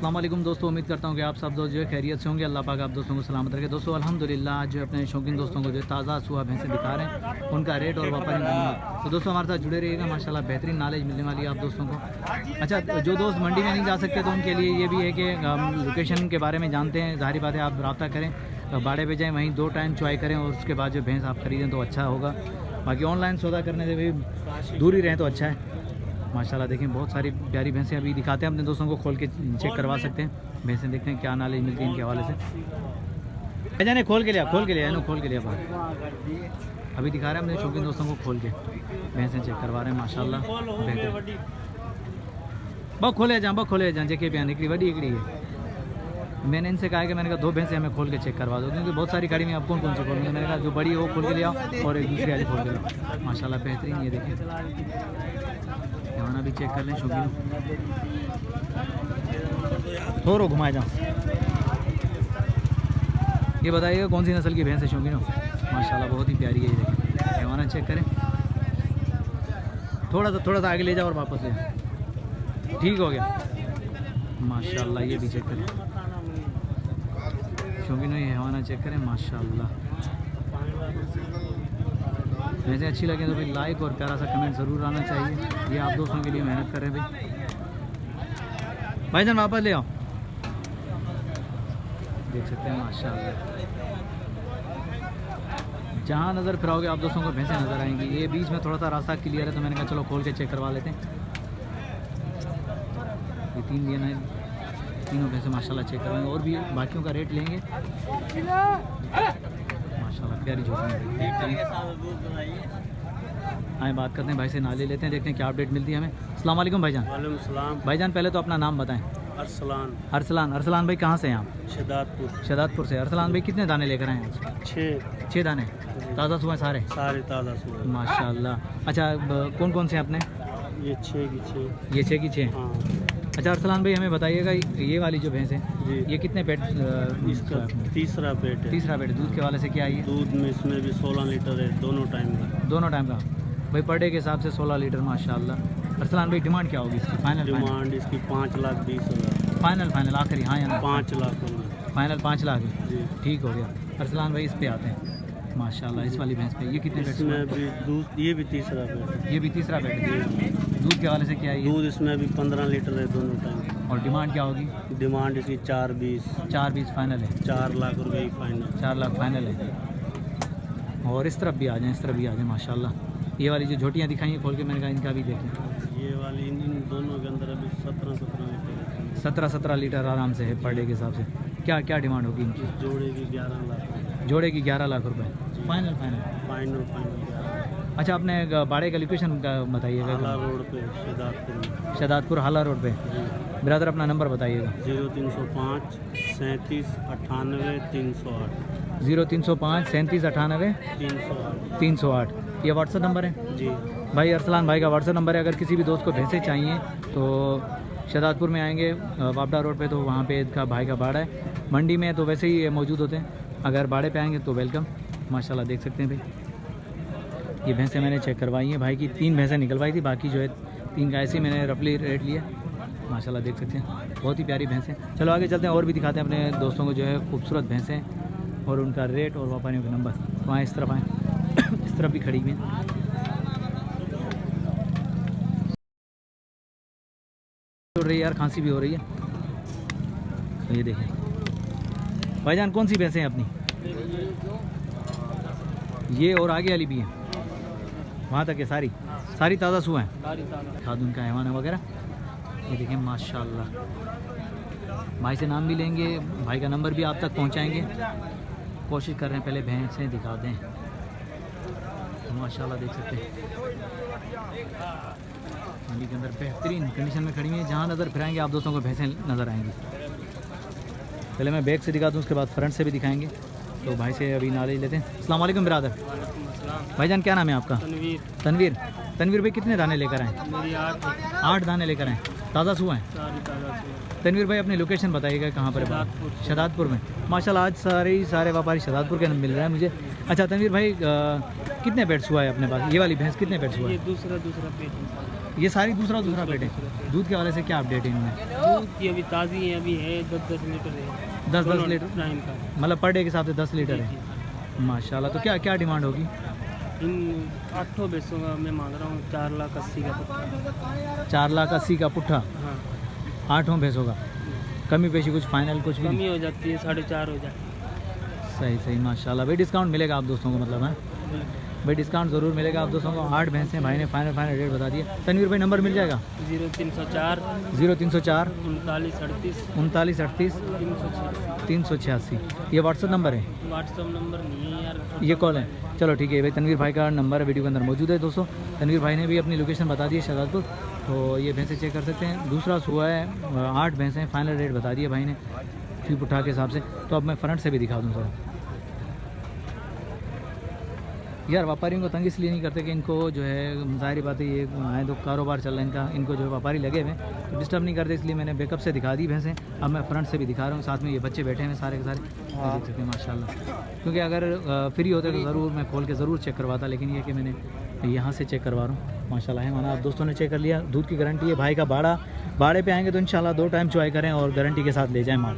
अस्सलाम वालेकुम दोस्तों, उम्मीद करता हूँ कि आप सब दोस्त जो है खैरियत से होंगे। अल्लाह पाक आप दोस्तों को सलामत रखे। दोस्तों अल्हम्दुलिल्लाह आज जो है अपने शौकीन दोस्तों को जो है ताज़ा सुहा भैंसें दिखा रहे हैं, उनका रेट और व्यापारी कीमत। तो दोस्तों हमारे साथ जुड़े रहिएगा, माशाल्लाह बेहतरीन नॉलेज मिलने वाली है आप दोस्तों को। अच्छा, जो दोस्त मंडी में नहीं जा सकते तो उनके लिए ये भी है कि लोकेशन के बारे में जानते हैं, ज़ाहिर बात है आप रब्ता करें, बाड़े पे जाएँ, वहीं 2 टाइम चॉय करें और उसके बाद जो भैंस आप खरीदें तो अच्छा होगा। बाकी ऑनलाइन सौदा करने से भी दूर ही रहें तो अच्छा है। माशाल्लाह देखें बहुत सारी प्यारी भैंसें अभी दिखाते हैं अपने दोस्तों को, खोल के चेक करवा सकते हैं। भैंसें देखते हैं क्या नॉलेज मिलती है इनके हवाले से। जाने खोल के लिया खोल के लिया बाहर अभी दिखा रहे हैं अपने शौकीन दोस्तों को, खोल के भैंसें चेक करवा रहे हैं माशाल्लाह बेहतर। बहुत खोले जाएँ जेके बयान निकली वडी इकड़ी है। मैंने इनसे कहा कि मैंने कहा 2 भैंसें हमें खोल के चेक करवा दो, क्योंकि बहुत सारी खड़ी में आप कौन से खोलेंगे। मैंने कहा जो बड़ी है वो खोल के ले आओ और एक दूसरी वाली खोल के लाओ। माशाल्लाह बेहतरीन, ये देखें यहाँ भी चेक कर लें शौकीन। थोड़ा घुमाए जाओ, ये बताइएगा कौन सी नस्ल की भैंस है शौकीनों। माशाल्लाह बहुत ही प्यारी है, ये देखें हैवाना चेक करें। थोड़ा सा आगे ले जाओ और वापस ले जाओ, ठीक हो गया माशाल्लाह। ये भी चेक करें शौकीनों, ये हैवाना चेक करें माशाल्लाह। वैसे अच्छी लगे तो भाई लाइक और प्यारा सा कमेंट ज़रूर आना चाहिए, ये आप दोस्तों के लिए मेहनत कर रहे हैं भाईजान। वापस ले आओ, देख सकते हैं माशाल्लाह। जहाँ नज़र फिराओगे आप दोस्तों को भैंसें नज़र आएंगी। ये बीच में थोड़ा सा रास्ता क्लियर है तो मैंने कहा चलो खोल के चेक करवा लेते हैं। ये 3 दिन है, तीनों भैंसें माशाल्लाह चेक करवाएंगे और भी बाकियों का रेट लेंगे। माशाल्लाह प्यारी झोटी। आए बात करते हैं भाई से, नाले लेते हैं, देखते हैं क्या अपडेट मिलती है हमें। अस्सलाम वालेकुम भाईजान। वालेकुम सलाम। भाईजान पहले तो अपना नाम बताएं। अरसलान भाई कहाँ से हैं आप? शहदादपुर से। अरसलान भाई कितने दाने लेकर आए हैं? 6 दाने ताज़ा सुबह सारे ताज़ा सुबह माशाल्लाह। अच्छा कौन कौन से हैं अपने? ये 6 की 6। हाँ। अच्छा अरसलान भाई हमें बताइएगा ये वाली जो भैंस है ये कितने पेट? इसका तीसरा पेट है। दूध के वाले से क्या है? दूध में इसमें भी 16 लीटर है, दोनों टाइम का भाई पर डे के हिसाब से 16 लीटर माशाल्लाह। अरसलान भाई डिमांड क्या होगी इसकी? डिमांड इसकी 5,20,000 फाइनल आखिरी। हाँ या ना? 5 लाख फाइनल 5 लाख जी। ठीक हो गया। अरसलान भाई इस पे आते हैं माशाल्लाह, इस वाली भैंस पे ये कितने पेट? इसमें भी दूध, ये भी तीसरा पेट है। ये भी तीसरा पेट है। दूध के वाले से क्या है? दूध इसमें भी 15 लीटर है, दोनों टाइम। और डिमांड क्या होगी? डिमांड इसकी 4,20 फाइनल है। 4 लाख रुपये ही फाइनल। 4 लाख फाइनल है। और इस तरफ भी आ जाएँ, माशाल्लाह। ये वाली जो झोटियाँ दिखाई हैं खोल के, मैंने कहा इनका भी देखें। ये वाली इन दोनों के अंदर अभी 17 लीटर 17 लीटर आराम से है पर डे के हिसाब से। क्या डिमांड होगी इनकी? जोड़े की 11 लाख। जोड़े की 11 लाख रुपए फाइनल। अच्छा अपने बाड़े का लोकेशन का बताइएगा। हाला रोड पे शहदादपुर हाला रोड पे। ब्रदर अपना नंबर बताइएगा। 0305 37 98 308। 0305 37 98 308 ये व्हाट्सअप नंबर है जी। भाई अरसलान भाई का व्हाट्सअप नंबर है। अगर किसी भी दोस्त को भैंसें चाहिए तो शहदादपुर में आएंगे वापडा रोड पे, तो वहाँ पे इसका भाई का बाड़ा है। मंडी में तो वैसे ही मौजूद होते हैं, अगर बाड़े पे आएंगे तो वेलकम। माशाल्लाह देख सकते हैं भाई, ये भैंसें मैंने चेक करवाई हैं। भाई की 3 भैंसें निकलवाई थी, बाकी जो है 3 का ऐसे ही मैंने रफली रेट लिया। माशाल्लाह देख सकते हैं बहुत ही प्यारी भैंसें। चलो आगे चलते हैं और भी दिखाते हैं अपने दोस्तों को जो है खूबसूरत भैंसें और उनका रेट और व्यापारियों के नंबर। तो आए इस तरफ आएँ, इस तरफ भी खड़ी हुई हैं। हो रही है यार, खांसी भी हो रही है। तो ये देखें भाईजान कौन सी भैंसें हैं अपनी? ये और आगे वाली भी है, वहाँ तक है सारी ताज़ा सुआ हैं। खाद उनका हैवान वगैरह ये देखें माशाल्लाह। भाई से नाम भी लेंगे, भाई का नंबर भी आप तक पहुँचाएंगे। कोशिश कर रहे हैं पहले भैंसें दिखा दें। माशाल्लाह देख सकते हैं मंडी के अंदर बेहतरीन कंडीशन में खड़ी हुई है। जहाँ नज़र फिराएंगे आप दोस्तों को भैंसें नज़र आएंगी। पहले मैं बैक से दिखा दूँ, उसके बाद फ्रंट से भी दिखाएंगे। तो भाई से अभी नॉलेज लेते हैं। अस्सलाम वालेकुम ब्रदर। भाईजान क्या नाम है आपका? तनवीर भाई कितने दाने लेकर आए? 8 दाने लेकर आए, ताज़ा सुआ हैं। तनवीर भाई अपनी लोकेशन बताइएगा कहाँ पर है? शहदादपुर में। माशाल्लाह आज सारे व्यापारी शहदादपुर के मिल रहा है मुझे। अच्छा तनवीर भाई कितने पेट हुआ है अपने पास? ये वाली भैंस कितने पेट हुआ है? दूसरा पेट ये सारी दूसरा पेट है। दूध के वाले से क्या अपडेट है इनमें? दूध की अभी ताज़ी है, अभी है 10-10 लीटर है। 10-10 लीटर टाइम का मतलब पर डे के हिसाब से 10 लीटर है माशाल्लाह। तो क्या क्या डिमांड होगी? इन 8 भैंसों का मैं मांग रहा हूँ 4,80,000 का पुट्ठा। 4,80,000 का पुट्ठा हाँ 8 भैंसों का। कमी पेशी कुछ फाइनल कुछ भी? कमी हो जाती है, 4.5 हो जाती सही सही माशाल्लाह। भाई डिस्काउंट मिलेगा आप दोस्तों को मतलब है है। भाई डिस्काउंट ज़रूर मिलेगा आप दोस्तों को। 8 भैंसें भाई ने फाइनल रेट बता दिए। तनवीर भाई नंबर मिल जाएगा? 0304 0304 39 38 39 38 386। 386। ये व्हाट्सअप नंबर है? व्हाट्सअप नंबर नहीं है यार, ये कॉल है। चलो ठीक है भाई, तनवीर भाई का नंबर वीडियो के अंदर मौजूद है दोस्तों। तनवीर भाई ने भी अपनी लोकेशन बता दी है शहजादपुर, तो ये भैंसें चेक कर सकते हैं। दूसरा हुआ है 8 भैंसें फाइनल रेट बता दिए भाई ने फी पुट्ठा के हिसाब से। तो अब मैं फ्रंट से भी दिखा दूँ थोड़ा। यार व्यापारियों को तंग इसलिए नहीं करते कि इनको जो है जाहिर बात है ये आए तो कारोबार चल रहा है इनका, इनको जो है व्यापारी लगे हुए तो डिस्टर्ब नहीं करते, इसलिए मैंने बैकअप से दिखा दी भैंसें। अब मैं फ्रंट से भी दिखा रहा हूँ, साथ में ये बच्चे बैठे हैं सारे के सारे, देख सकते हैं माशाल्लाह। क्योंकि अगर फ्री होते तो ज़रूर मैं खोल के ज़रूर चेक करवाता, लेकिन ये कि मैंने यहाँ से चेक करवा रहा हूँ माशाल्लाह है। माना आप दोस्तों ने चेक कर लिया। दूध की गारंटी है भाई का। बाड़े पे आएंगे तो इंशाल्लाह 2 टाइम चॉय करें और गारंटी के साथ ले जाएँ माल।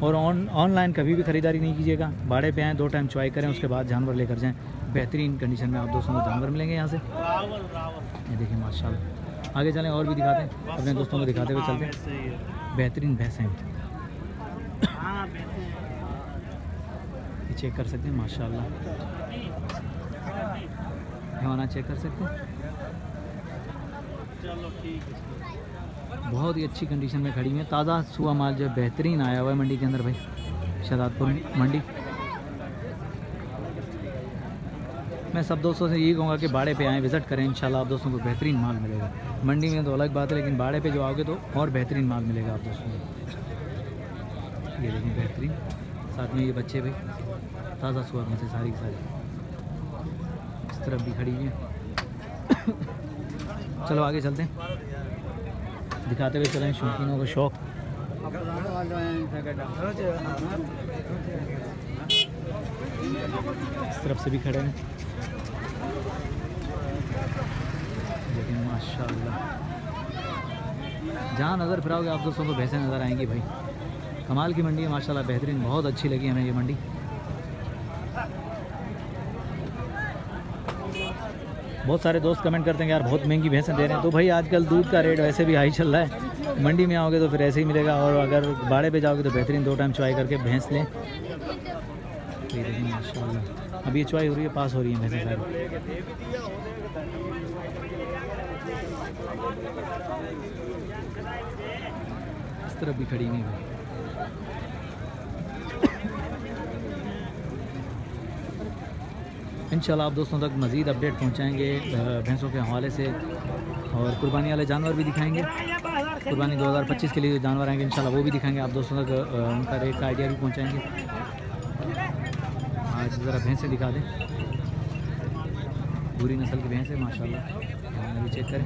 और ऑनलाइन कभी भी ख़रीदारी नहीं कीजिएगा। बाड़े पे आएँ 2 टाइम चॉय करें, उसके बाद जानवर लेकर जाएँ। बेहतरीन कंडीशन में आप दोस्तों को जानवर मिलेंगे यहाँ से। ये देखिए माशाल्लाह। आगे चलें और भी दिखाते हैं, अपने दोस्तों को दिखाते हुए चलते हैं। बेहतरीन भैंसें ये चेक कर सकते हैं माशाल्लाह। हिवाना चेक कर सकते हैं, बहुत ही अच्छी कंडीशन में खड़ी हुई है। ताज़ा सुआ माल जो बेहतरीन आया हुआ है मंडी के अंदर भाई, शहजादपुर मंडी। मैं सब दोस्तों से यही कहूँगा कि बाड़े पे आएँ, विज़िट करें, इंशाल्लाह आप दोस्तों को बेहतरीन माल मिलेगा। मंडी में तो अलग बात है, लेकिन बाड़े पे जो आओगे तो और बेहतरीन माल मिलेगा आप दोस्तों को। ये देखें बेहतरीन, साथ में ये बच्चे भाई ताज़ा सुअर में से सारी की सारी इस तरफ भी खड़ी हुई हैं। चलो आगे चलते हैं, दिखाते हुए चलें शौकीनों को शौक। इस तरफ से भी खड़े हैं, लेकिन माशाल्लाह जहाँ नज़र फिराओगे आप दोस्तों को भैंसें नज़र आएंगी भाई। कमाल की मंडी है माशाल्लाह, बेहतरीन, बहुत अच्छी लगी हमें ये मंडी। बहुत सारे दोस्त कमेंट करते हैं यार बहुत महंगी भैंसें दे रहे हैं, तो भाई आजकल दूध का रेट वैसे भी हाई चल रहा है। मंडी में आओगे तो फिर ऐसे ही मिलेगा, और अगर बाड़े पे जाओगे तो बेहतरीन 2 टाइम चॉय करके भैंस लें। तो ये देखिए माशाल्लाह, अभी ये चॉय हो रही है, पास हो रही है भैंसें सारी। इस तरफ भी खड़ी हुई है। इंशाल्लाह आप दोस्तों तक मज़ीद अपडेट पहुंचाएंगे भैंसों के हवाले से, और कुर्बानी वाले जानवर भी दिखाएंगे। कुर्बानी 2025 के लिए जो जानवर आएंगे इंशाल्लाह वो भी दिखाएंगे आप दोस्तों तक, उनका रेट का आइडिया भी पहुंचाएंगे। आज ज़रा भैंसें दिखा दें, पूरी नस्ल की भैंस है माशाल्लाह, भी चेक करें।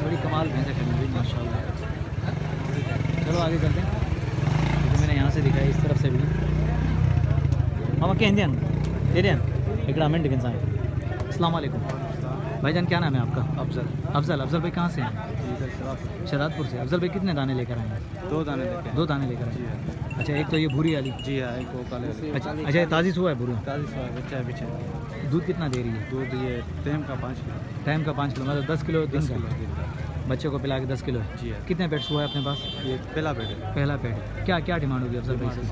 बड़ी कमाल भैंसें खड़ी हुई माशाल्लाह। चलो आगे चलते हैं, तो मैंने यहाँ से दिखाया इस तरफ से भी। हम क्या हिंदी एक मिनट के साथ। अस्सलाम वालेकुम भाईजान, क्या नाम है आपका? अफजल। अफजल भाई कहाँ से हैं? शहजादपुर से। अफजल भाई कितने दाने लेकर आए हैं? 2 दाने लेके। 2 दाने लेकर आए हैं। अच्छा, एक तो ये भूरी वाली। जी हाँ, एक वो काले। अच्छा ताज़ी सुआ है भूरी। ताज़ी बच्चा है पीछे। दूध कितना दे रही है? दूध ये टाइम का 5 किलो। टाइम का 5 किलो, मतलब 10 किलो दिन का। बच्चे को पिला के 10 किलो। जी हाँ। कितने पेट्स हुआ है अपने पास? ये पहला पेट है। पहला पेट। क्या क्या डिमांड होगी अफजल भाई से?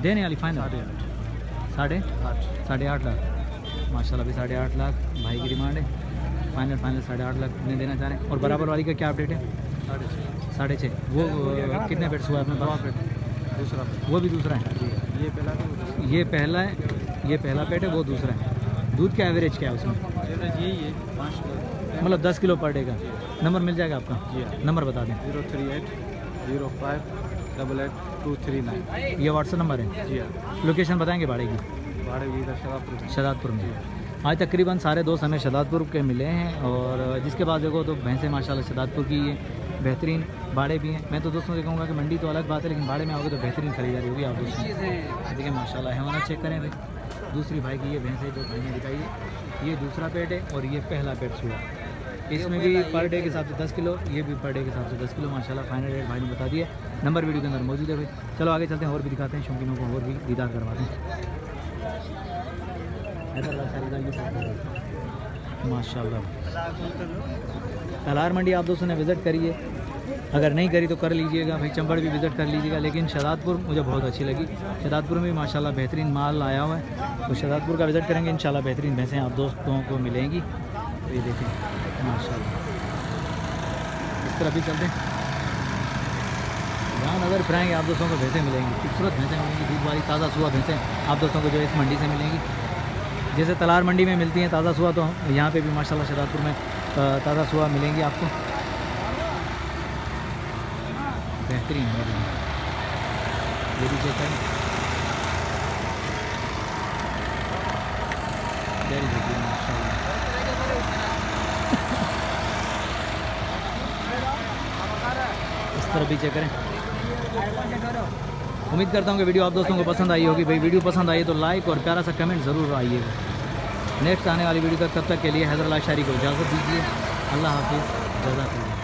देने वाली फाइनल 8.5 लाख माशाल्लाह भी 8.5 लाख भाई की डिमांड है। फाइनल 8.5 लाख कितने देना चाह रहे हैं? और बराबर वाली का क्या अपडेट है? 6.5। वो कितने पेट्स हुआ है अपने पास? दूसरा वो भी दूसरा है। ये पहला ये पहला है, ये पहला पेट है, वो दूसरा है। दूध का एवरेज क्या है उसमें? यही है 5 किलो, मतलब 10 किलो पर डे का। नंबर मिल जाएगा आपका? जी हाँ। नंबर बता दें। 03805882239। ये व्हाट्सअप नंबर है? जी हाँ। लोकेशन बताएंगे बाड़े की? भाड़े भी इधर शहजादपुर में। आज तकरीबन सारे दोस्त हमें शहजादपुर के मिले हैं, और जिसके पास देखो तो भैंसें माशाल्लाह शहजादपुर की बेहतरीन बाड़े भी हैं। मैं तो दोस्तों से कहूँगा कि मंडी तो अलग बात है, लेकिन बाड़े में आओगे तो बेहतरीन खरीदारी होगी आप दोस्तों। देखिए माशाल्लाह हैवाना चेक करें भाई। दूसरी भाई की ये भैंस है जो भाई ने दिखाई है, ये दूसरा पेट है और ये पहला पेट हुआ। इसमें भी पर डे के हिसाब से 10 किलो, ये भी पर डे के हिसाब से 10 किलो माशाल्लाह। फाइनल रेट भाई ने बता दिया, नंबर वीडियो के अंदर मौजूद है भाई। चलो आगे चलते हैं और भी दिखाते हैं, शौकीनों को और भी दीदार करवाते हैं माशाल्लाह। तलार मंडी आप दोस्तों ने विज़िट करी है, अगर नहीं करी तो कर लीजिएगा भाई। चंबड़ भी विज़िट कर लीजिएगा, लेकिन शहजादपुर मुझे बहुत अच्छी लगी। शहजादपुर में भी माशाल्लाह बेहतरीन माल आया हुआ है, तो शहजादपुर का विज़िट करेंगे इंशाल्लाह। बेहतरीन भैंसें आप दोस्तों को मिलेंगी। तो ये देखें माशाल्लाह, इस तरह भी चलते हैं। जहाँ नज़र फिराएंगे आप दोस्तों को भैंसें मिलेंगी, खूबसूरत भैंसें मिलेंगी, दूध वाली ताज़ा सुबह भैंसें आप दोस्तों को जो इस मंडी से मिलेंगी। जैसे तलार मंडी में मिलती हैं ताज़ा सुबह, तो यहाँ पे भी माशाल्लाह शहजादपुर में ताज़ा सुबह मिलेंगी आपको। बेहतरीन है ये भी चेक करें। माशाल्लाह इस तरह भी चेक करें। उम्मीद करता हूँ कि वीडियो आप दोस्तों को पसंद आई होगी भाई। वीडियो पसंद आई तो लाइक और प्यारा सा कमेंट ज़रूर आइएगा। नेक्स्ट आने वाली वीडियो तक, तब तक के लिए हैदर अली शारी को इजाज़त दीजिए। अल्लाह हाफिज़, जज़ाकल्लाह।